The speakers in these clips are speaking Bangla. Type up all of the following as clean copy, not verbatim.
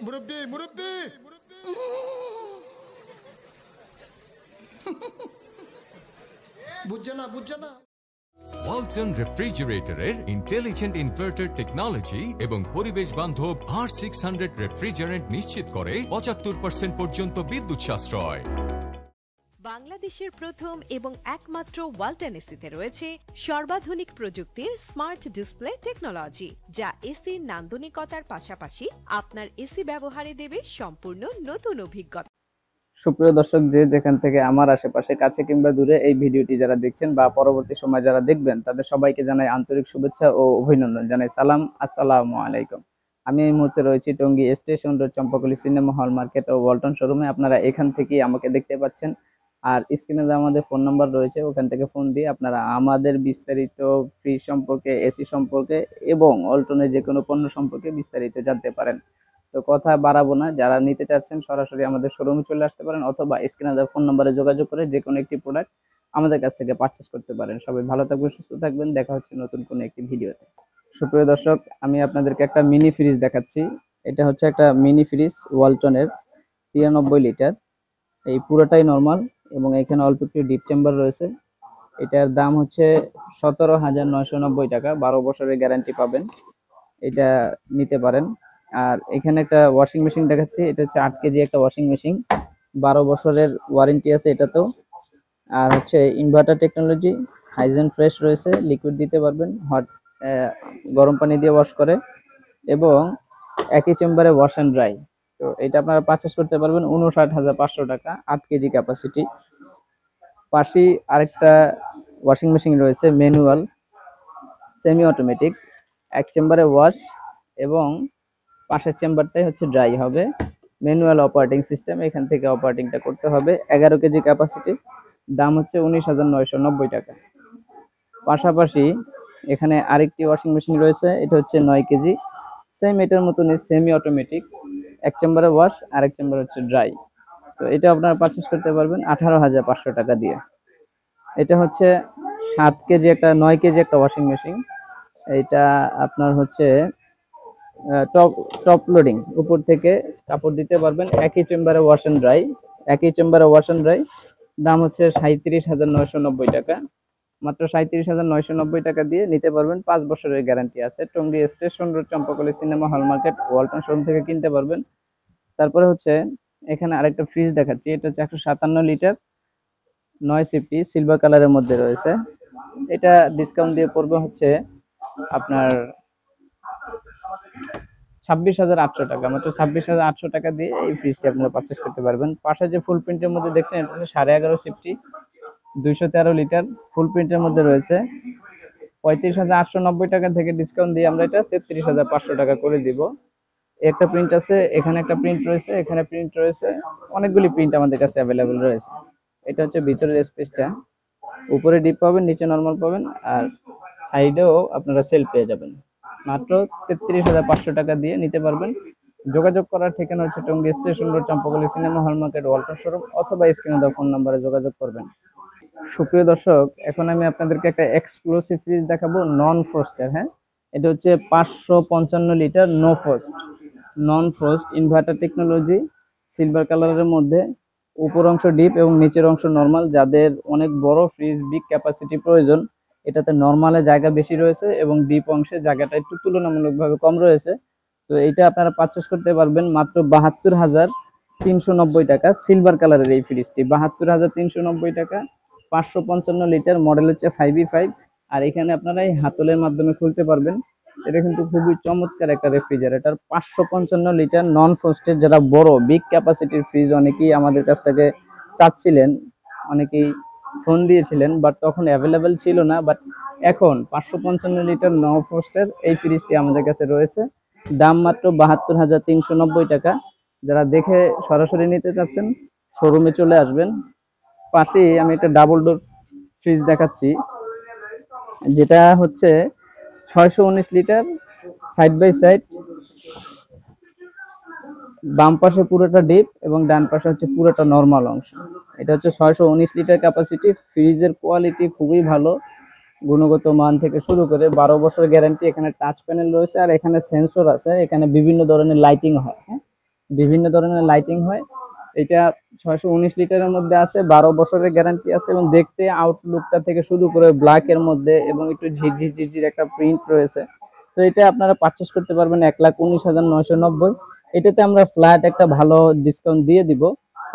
মুরব্বি মুরব্বি বুঝছে না Walton রেফ্রিজারেটরের ইন্টেলিজেন্ট ইনভার্টার টেকনোলজি এবং পরিবেশ বান্ধব R600 রেফ্রিজারেন্ট নিশ্চিত করে 75% পর্যন্ত বিদ্যুৎ সাশ্রয়। বাংলাদেশের প্রথম এবং একমাত্র ওয়ালটন এসিতে রয়েছে সর্বাধুনিক প্রযুক্তির স্মার্ট ডিসপ্লে টেকনোলজি, যা এসির নান্দনিকতার পাশাপাশি আপনার এসি ব্যবহারে দেবে সম্পূর্ণ নতুন অভিজ্ঞতা। সুপ্রিয় দর্শক, যে যেখান থেকে আমার আশেপাশে কাছে কিংবা দূরে এই ভিডিওটি যারা দেখছেন বা পরবর্তী সময় যারা দেখবেন, তাদের সবাইকে জানাই আন্তরিক শুভেচ্ছা ও অভিনন্দন, জানাই সালাম, আসসালামু আলাইকুম। আমি এই মুহূর্তে রয়েছি Tongi station road, Champakali cinema hall market ও ওয়ালটন শোরুমে। আপনারা এখান থেকেই আমাকে দেখতে পাচ্ছেন, আর স্ক্রিনে আমাদের ফোন নাম্বার রয়েছে, ওখান থেকে ফোন দিয়ে আপনারা আমাদের বিস্তারিত ফ্রিজ সম্পর্কে, এসি সম্পর্কে এবং ওয়ালটনের যে কোনো পণ্য সম্পর্কে বিস্তারিত জানতে পারেন। তো কথা বাড়াবো না, যারা নিতে চাচ্ছেন সরাসরি আমাদের শোরুমে চলে আসতে পারেন, অথবা স্ক্রিনে দেওয়া ফোন নম্বরে যোগাযোগ করে যে কোনো একটি প্রোডাক্ট আমাদের কাছ থেকে পারচেজ করতে পারেন। সবাই ভালো থাকবেন, সুস্থ থাকবেন, দেখা হচ্ছে নতুন কোনো একটি ভিডিওতে। সুপ্রিয় দর্শক, আমি আপনাদেরকে একটা মিনি ফ্রিজ দেখাচ্ছি। এটা হচ্ছে একটা মিনি ফ্রিজ ওয়ালটনের 93 লিটার। এই পুরোটাই নরমাল এবং এখানে অল্প একটু ডিপ চেম্বার রয়েছে। এটার দাম হচ্ছে 17,990 টাকা, 12 বছরের গ্যারান্টি পাবেন, এটা নিতে পারেন। আর এখানে একটা ওয়াশিং মেশিন দেখাচ্ছি, এটা হচ্ছে 8 কেজি একটা ওয়াশিং মেশিন, 12 বছরের ওয়ারেন্টি আছে এটাতেও। আর হচ্ছে ইনভার্টার টেকনোলজি, হাইজেন ফ্রেশ রয়েছে, লিকুইড দিতে পারবেন, হট গরম পানি দিয়ে ওয়াশ করে, এবং একই চেম্বারে ওয়াশ অ্যান্ড ড্রাই। তো এটা আপনারা পারচেস করতে পারবেন 59,500 টাকা, 8 কেজি ক্যাপাসিটি। পাশেই আরেকটা ওয়াশিং মেশিন রয়েছে, ম্যানুয়াল সেমি অটোমেটিক, এক চেম্বারে ওয়াশ এবং পাশের চেম্বারটাই হচ্ছে ড্রাই হবে। ম্যানুয়াল অপারেটিং সিস্টেম, এখান থেকে অপারেটিংটা করতে হবে। 11 কেজি ক্যাপাসিটি, দাম হচ্ছে 19,990 টাকা। পাশাপাশি এখানে আরেকটি ওয়াশিং মেশিন রয়েছে, এটা হচ্ছে 9 কেজি, সেম এটার মতনই সেমি অটোমেটিক, এক চেম্বারে ওয়াশ আর এক চেম্বার হচ্ছে ড্রাই। তো এটা আপনারা পারচেস করতে পারবেন 18,500 টাকা দিয়ে। এটা হচ্ছে 7 কেজি একটা 9 কেজি একটা ওয়াশিং মেশিন। এটা আপনার হচ্ছে টপ লোডিং, উপর থেকে কাপড় দিতে পারবেন, একই চেম্বারে ওয়াশ এন্ড ড্রাই, একই চেম্বারে ওয়াশ এন্ড ড্রাই। দাম হচ্ছে 37,990 টাকা, মাত্র 37,990 টাকা দিয়ে নিতে পারবেন। 5 বছরের গ্যারান্টি আছে। Tongi station road, Champakali cinema hall market, Walton showroom থেকে কিনতে পারবেন। তারপরে হচ্ছে এখানে আরেকটা ফ্রিজ দেখাচ্ছি, এটা হচ্ছে 157 লিটার 9 সিফটি, সিলভার কালারের মধ্যে রয়েছে। এটা ডিসকাউন্ট দিয়ে পড়বে হচ্ছে আপনার 26,800 টাকা, মাত্র 26,800 টাকা দিয়ে এই ফ্রিজটি আপনারা পারচেস করতে পারবেন। পাশে যে ফুল প্রিন্টের মধ্যে দেখছেন, এটা হচ্ছে 11.5 সিফটি 213 লিটার, ফুল প্রিন্টের মধ্যে রয়েছে। 35,890 টাকা থেকে ডিসকাউন্ট দিয়ে আমরা এটা 33,500 টাকা করে দিব। একটা প্রিন্ট আছে, এখানে একটা প্রিন্ট রয়েছে, এখানে প্রিন্ট রয়েছে, অনেকগুলি প্রিন্ট আমাদের কাছে অ্যাভেলেবেল রয়েছে। এটা হচ্ছে ভিতরের স্পেসটা, উপরে ডিপ পাবেন, নিচে নরমাল পাবেন, আর সাইডেও আপনারা সেল পেয়ে যাবেন। মাত্র 33,500 টাকা দিয়ে নিতে পারবেন। যোগাযোগ করার ঠিকানা হচ্ছে Tongi station road, Champakali cinema hall market, Walton showroom, অথবা স্ক্রিনে দেওয়া ফোন নম্বরে যোগাযোগ করবেন। সুপ্রিয় দর্শক, এখন আমি আপনাদেরকে একটা এক্সক্লুসিভ ফ্রিজ দেখাবো, নন ফ্রস্টের। হ্যাঁ, এটা হচ্ছে 555 লিটার নন ফ্রস্ট ইনভার্টার টেকনোলজি, সিলভার কালারের মধ্যে, উপর অংশ ডিপ এবং নিচের অংশ নরমাল। যাদের অনেক বড় ফ্রিজ, বিগ ক্যাপাসিটি প্রয়োজন, এটাতে নরমালে জায়গা বেশি রয়েছে এবং ডিপ অংশে জায়গাটা একটু তুলনামূলকভাবে কম রয়েছে। তো এটা আপনারা পারচেস করতে পারবেন মাত্র 72,390 টাকা। সিলভার কালারের এই ফ্রিজটি 72,390 টাকা, 555 লিটার, মডেল হচ্ছে 5E5। আর এখানে আপনারা এই হাতলের মাধ্যমে খুলতে পারবেন। এটা কিন্তু খুবই চমৎকার একটা রেফ্রিজারেটর, 555 লিটার নন ফ্রস্টেড। যারা বড় বিগ ক্যাপাসিটির ফ্রিজ অনেকেই আমাদের কাছ থেকে চাচ্ছিলেন, অনেকেই ফোন দিয়েছিলেন, বাট তখন অ্যাভেলেবেল ছিল না। বাট এখন 555 লিটার নন ফ্রস্টের এই ফ্রিজটি আমাদের কাছে রয়েছে, দাম মাত্র 72,390 টাকা। যারা দেখে সরাসরি নিতে চাচ্ছেন, শোরুমে চলে আসবেন। পাশেই আমি একটা ডাবল ডোর ফ্রিজ দেখাচ্ছি, যেটা হচ্ছে 619 লিটার, সাইড বাই সাইড, বাম পাশে পুরোটা ডিপ এবং ডান পাশে হচ্ছে পুরোটা নরমাল অংশ। এটা হচ্ছে 619 লিটার ক্যাপাসিটি। ফ্রিজের কোয়ালিটি খুবই ভালো, গুণগত মান থেকে শুরু করে 12 বছর গ্যারান্টি। এখানে টাচ প্যানেল রয়েছে, আর এখানে সেন্সর আছে, এখানে বিভিন্ন ধরনের লাইটিং হয়। হ্যাঁ, বিভিন্ন ধরনের লাইটিং হয়। এটা 619 লিটারের মধ্যে আছে, 12 বছরের গ্যারান্টি আছে এবং দেখতে আউটলুকটা থেকে শুরু করে ব্ল্যাক এর মধ্যে এবং একটু ঝিরঝির ঝিরঝির একটা প্রিন্ট রয়েছে। তো এটা আপনারা পারচেস করতে পারবেন 1,19,990। এটাতে আমরা ফ্ল্যাট একটা ভালো ডিসকাউন্ট দিয়ে দিব,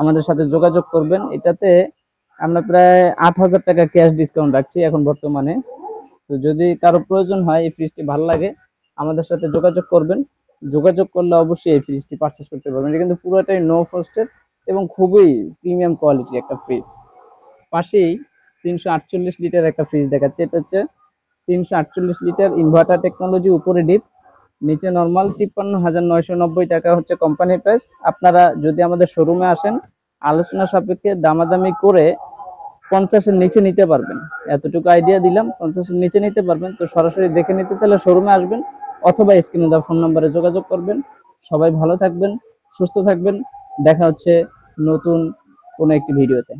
আমাদের সাথে যোগাযোগ করবেন। এটাতে আমরা প্রায় 8,000 টাকা ক্যাশ ডিসকাউন্ট রাখছি এখন বর্তমানে। তো যদি কারো প্রয়োজন হয়, এই ফ্রিজটি ভালো লাগে, আমাদের সাথে যোগাযোগ করবেন। যোগাযোগ করলে অবশ্যই এই ফ্রিজটি পারচেস করতে পারবেন। এটা কিন্তু পুরোটাই নো ফ্রস্টেড এবং খুবই প্রিমিয়াম কোয়ালিটির একটা ফ্রিজ। পাশেই 348 লিটার একটা ফ্রিজ দেখাচ্ছে। এটা হচ্ছে 348 লিটার ইনভার্টার টেকনোলজি, উপরে ডিপ, নিচে নরমাল। 53,990 টাকা হচ্ছে কোম্পানির প্রাইস। আপনারা যদি আমাদের শোরুমে আসেন, আলোচনা সাপেক্ষে দামাদামি করে 50-এর নিচে নিতে পারবেন। এতটুকু আইডিয়া দিলাম, 50-এর নিচে নিতে পারবেন। তো সরাসরি দেখে নিতে চাইলে শোরুমে আসবেন অথবা স্ক্রিনে দেওয়া ফোন নম্বরে যোগাযোগ করবেন। সবাই ভালো থাকবেন, সুস্থ থাকবেন। দেখা হচ্ছে নতুন কোনো একটি ভিডিওতে।